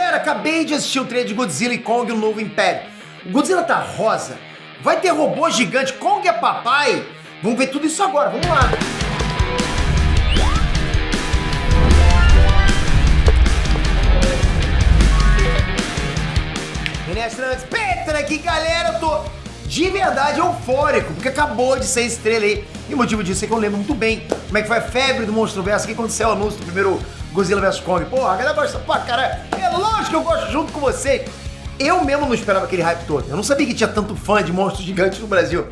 galera, acabei de assistir o trailer de Godzilla e Kong, o Novo Império. O Godzilla tá rosa, vai ter robô gigante, Kong é papai. Vamos ver tudo isso agora, vamos lá. Ministrantes, Petra aqui, galera, eu tô de verdade eufórico, porque acabou de sair esse trailer aí. E o motivo disso é que eu lembro muito bem como é que foi a febre do Monstro-Verso, que aconteceu o anúncio do primeiro Godzilla vs Kong. Porra, a galera gosta pra caralho. É lógico que eu gosto junto com vocês. Eu mesmo não esperava aquele hype todo. Eu não sabia que tinha tanto fã de monstros gigantes no Brasil.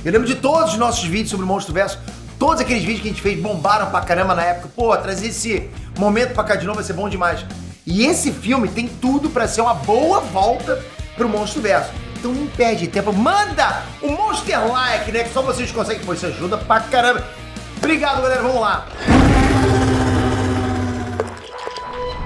Eu lembro de todos os nossos vídeos sobre o Monstro-Verso. Todos aqueles vídeos que a gente fez bombaram pra caramba na época. Pô, trazer esse momento pra cá de novo vai ser bom demais. E esse filme tem tudo pra ser uma boa volta pro Monstro-Verso. Então não perde tempo, manda o Monster Like, né? Que só vocês conseguem. Pô, isso ajuda pra caramba. Obrigado, galera, vamos lá.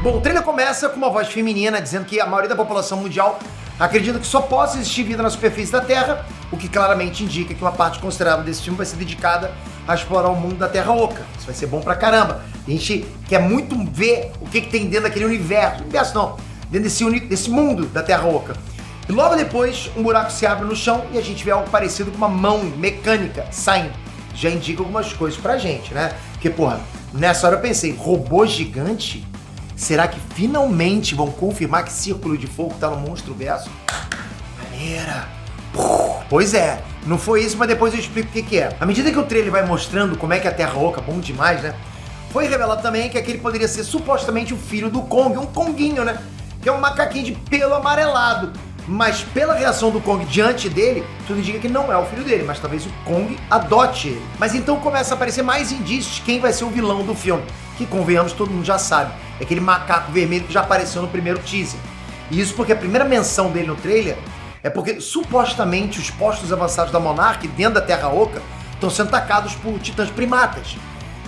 Bom, o trailer começa com uma voz feminina dizendo que a maioria da população mundial acredita que só possa existir vida na superfície da Terra, o que claramente indica que uma parte considerável desse filme vai ser dedicada a explorar o mundo da Terra Oca. Isso vai ser bom pra caramba. A gente quer muito ver o que tem dentro daquele universo. Universo não, dentro desse mundo da Terra Oca. E logo depois, um buraco se abre no chão e a gente vê algo parecido com uma mão mecânica saindo. Já indica algumas coisas pra gente, né? Porque, porra, nessa hora eu pensei, robô gigante? Será que finalmente vão confirmar que Círculo de Fogo tá no Monstro-Verso? Maneira! Pois é, não foi isso, mas depois eu explico o que é. À medida que o trailer vai mostrando como é que a Terra Oca, bom demais, né? Foi revelado também que aquele poderia ser supostamente o filho do Kong, um Konguinho, né? Que é um macaquinho de pelo amarelado. Mas pela reação do Kong diante dele, tudo indica que não é o filho dele, mas talvez o Kong adote ele. Mas então começa a aparecer mais indícios de quem vai ser o vilão do filme, que convenhamos, todo mundo já sabe. É aquele macaco vermelho que já apareceu no primeiro teaser. E isso porque a primeira menção dele no trailer é porque supostamente os postos avançados da Monarch dentro da Terra Oca estão sendo atacados por titãs primatas.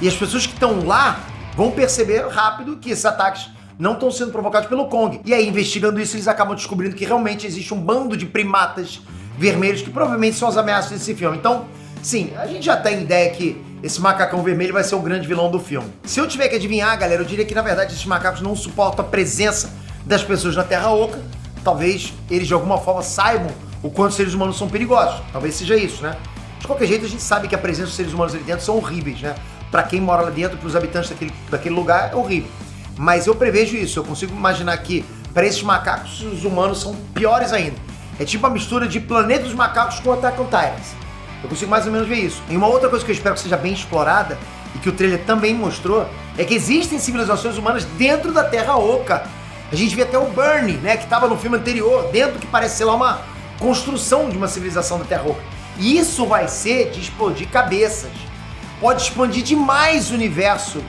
E as pessoas que estão lá vão perceber rápido que esses ataques não estão sendo provocados pelo Kong. E aí, investigando isso, eles acabam descobrindo que realmente existe um bando de primatas vermelhos que provavelmente são as ameaças desse filme. Então, sim, a gente já tem ideia que esse macacão vermelho vai ser o grande vilão do filme. Se eu tiver que adivinhar, galera, eu diria que, na verdade, esses macacos não suportam a presença das pessoas na Terra Oca. Talvez eles, de alguma forma, saibam o quanto os seres humanos são perigosos. Talvez seja isso, né? De qualquer jeito, a gente sabe que a presença dos seres humanos ali dentro são horríveis, né? Pra quem mora lá dentro, pros habitantes daquele lugar, é horrível. Mas eu prevejo isso, eu consigo imaginar que para esses macacos os humanos são piores ainda. É tipo a mistura de Planeta dos Macacos com Attack on Titans. Eu consigo mais ou menos ver isso. E uma outra coisa que eu espero que seja bem explorada, e que o trailer também mostrou, é que existem civilizações humanas dentro da Terra Oca. A gente vê até o Bernie, né, que estava no filme anterior, dentro que parece, sei lá, uma construção de uma civilização da Terra Oca. E isso vai ser de explodir cabeças. Pode expandir demais o universo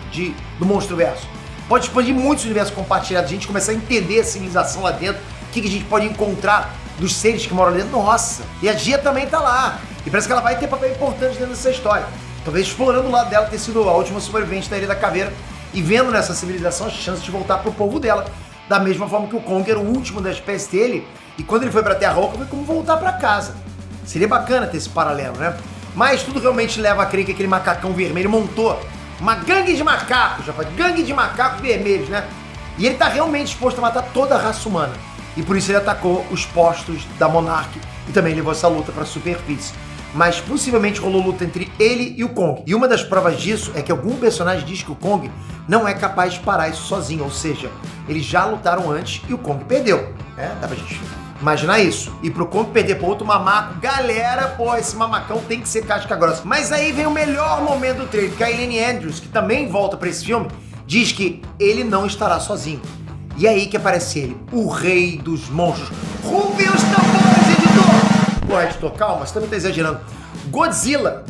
do Monstro-Verso. Pode expandir muito esse universo compartilhado, a gente começar a entender a civilização lá dentro, o que a gente pode encontrar dos seres que moram lá dentro. Nossa! E a Gia também tá lá. E parece que ela vai ter papel importante dentro dessa história. Talvez explorando o lado dela ter sido a última sobrevivente da Ilha da Caveira e vendo nessa civilização as chances de voltar pro povo dela. Da mesma forma que o Kong era o último da espécie dele, e quando ele foi pra Terra Oca foi como voltar pra casa. Seria bacana ter esse paralelo, né? Mas tudo realmente leva a crer que aquele macacão vermelho montou uma gangue de macacos, rapaz, gangue de macacos vermelhos, né? E ele tá realmente disposto a matar toda a raça humana. E por isso ele atacou os postos da Monarch e também levou essa luta pra superfície. Mas possivelmente rolou luta entre ele e o Kong. E uma das provas disso é que algum personagem diz que o Kong não é capaz de parar isso sozinho, ou seja, eles já lutaram antes e o Kong perdeu, né? Dá pra gente imaginar isso. E pro Kong perder pro outro mamaco, galera, pô, esse mamacão tem que ser casca grossa. Mas aí vem o melhor momento do trailer, que a Eileen Andrews, que também volta pra esse filme, diz que ele não estará sozinho. E aí que aparece ele, o rei dos monstros. Rufem os tambores, editor! Pô, editor, calma, você também tá exagerando. Godzilla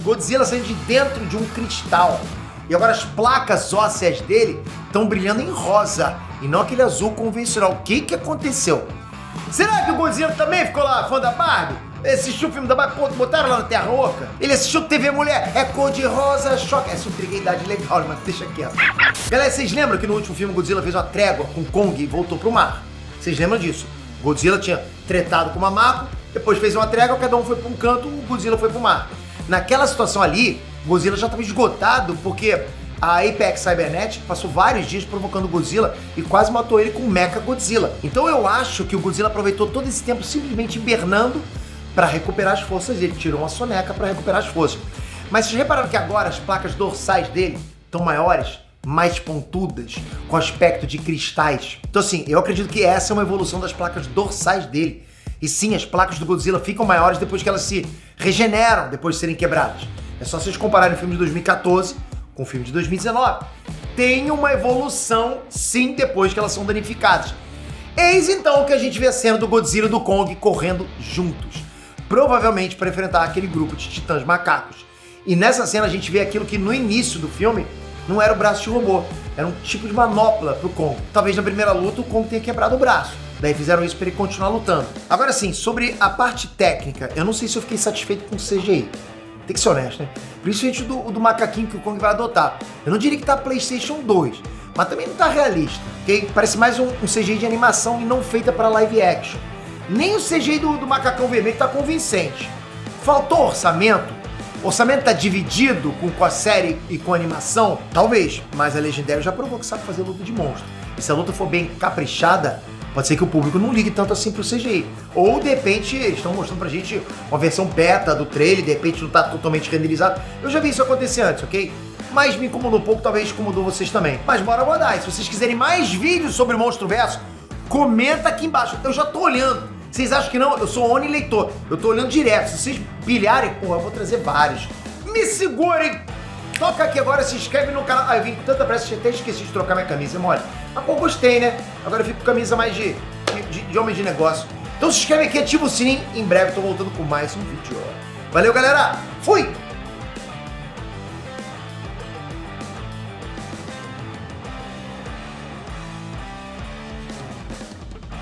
saindo de dentro de um cristal. E agora as placas ósseas dele estão brilhando em rosa, e não aquele azul convencional. O que aconteceu? Será que o Godzilla também ficou lá fã da Barbie? Ele assistiu o filme da Barbie, botaram lá na Terra Oca? Ele assistiu TV Mulher, é cor de rosa, choque. Essa intriguidade legal, mas deixa quieto. Galera, vocês lembram que no último filme o Godzilla fez uma trégua com Kong e voltou pro mar? Vocês lembram disso? O Godzilla tinha tretado com o Mamaco, depois fez uma trégua, cada um foi pra um canto, o Godzilla foi pro mar. Naquela situação ali, o Godzilla já estava esgotado porque a Apex Cybernet passou vários dias provocando o Godzilla e quase matou ele com o Mecha Godzilla. Então eu acho que o Godzilla aproveitou todo esse tempo simplesmente hibernando para recuperar as forças dele, tirou uma soneca para recuperar as forças. Mas vocês repararam que agora as placas dorsais dele estão maiores, mais pontudas, com aspecto de cristais. Então assim, eu acredito que essa é uma evolução das placas dorsais dele. E sim, as placas do Godzilla ficam maiores depois que elas se regeneram, depois de serem quebradas. É só vocês compararem o filme de 2014 com o filme de 2019. Tem uma evolução, sim, depois que elas são danificadas. Eis então que a gente vê a cena do Godzilla e do Kong correndo juntos, provavelmente para enfrentar aquele grupo de titãs macacos. E nessa cena a gente vê aquilo que no início do filme não era o braço de robô, era um tipo de manopla pro Kong. Talvez na primeira luta o Kong tenha quebrado o braço. Daí fizeram isso para ele continuar lutando. Agora sim, sobre a parte técnica, eu não sei se eu fiquei satisfeito com o CGI. Tem que ser honesto, né? Principalmente o do macaquinho que o Kong vai adotar. Eu não diria que tá PlayStation 2, mas também não tá realista, ok? Parece mais um CGI de animação e não feita para live action. Nem o CGI do macacão vermelho tá convincente. Faltou orçamento? O orçamento tá dividido com a série e com a animação? Talvez, mas a Legendary já provou que sabe fazer luta de monstro. E se a luta for bem caprichada, pode ser que o público não ligue tanto assim pro CGI. Ou, de repente, eles estão mostrando pra gente uma versão beta do trailer, de repente não tá totalmente renderizado. Eu já vi isso acontecer antes, ok? Mas me incomodou um pouco, talvez incomodou vocês também. Mas bora aguardar. E se vocês quiserem mais vídeos sobre o Monstruverso, comenta aqui embaixo. Eu já tô olhando. Vocês acham que não? Eu sou Oni leitor. Eu tô olhando direto. Se vocês pilharem, porra, eu vou trazer vários. Me segurem! Toca aqui agora, se inscreve no canal. Ah, eu vim com tanta pressa, até esqueci de trocar minha camisa, mole. Mas pô, gostei, né? Agora eu fico com camisa mais de homem de negócio. Então se inscreve aqui, ativa o sininho. Em breve tô voltando com mais um vídeo. Valeu, galera! Fui!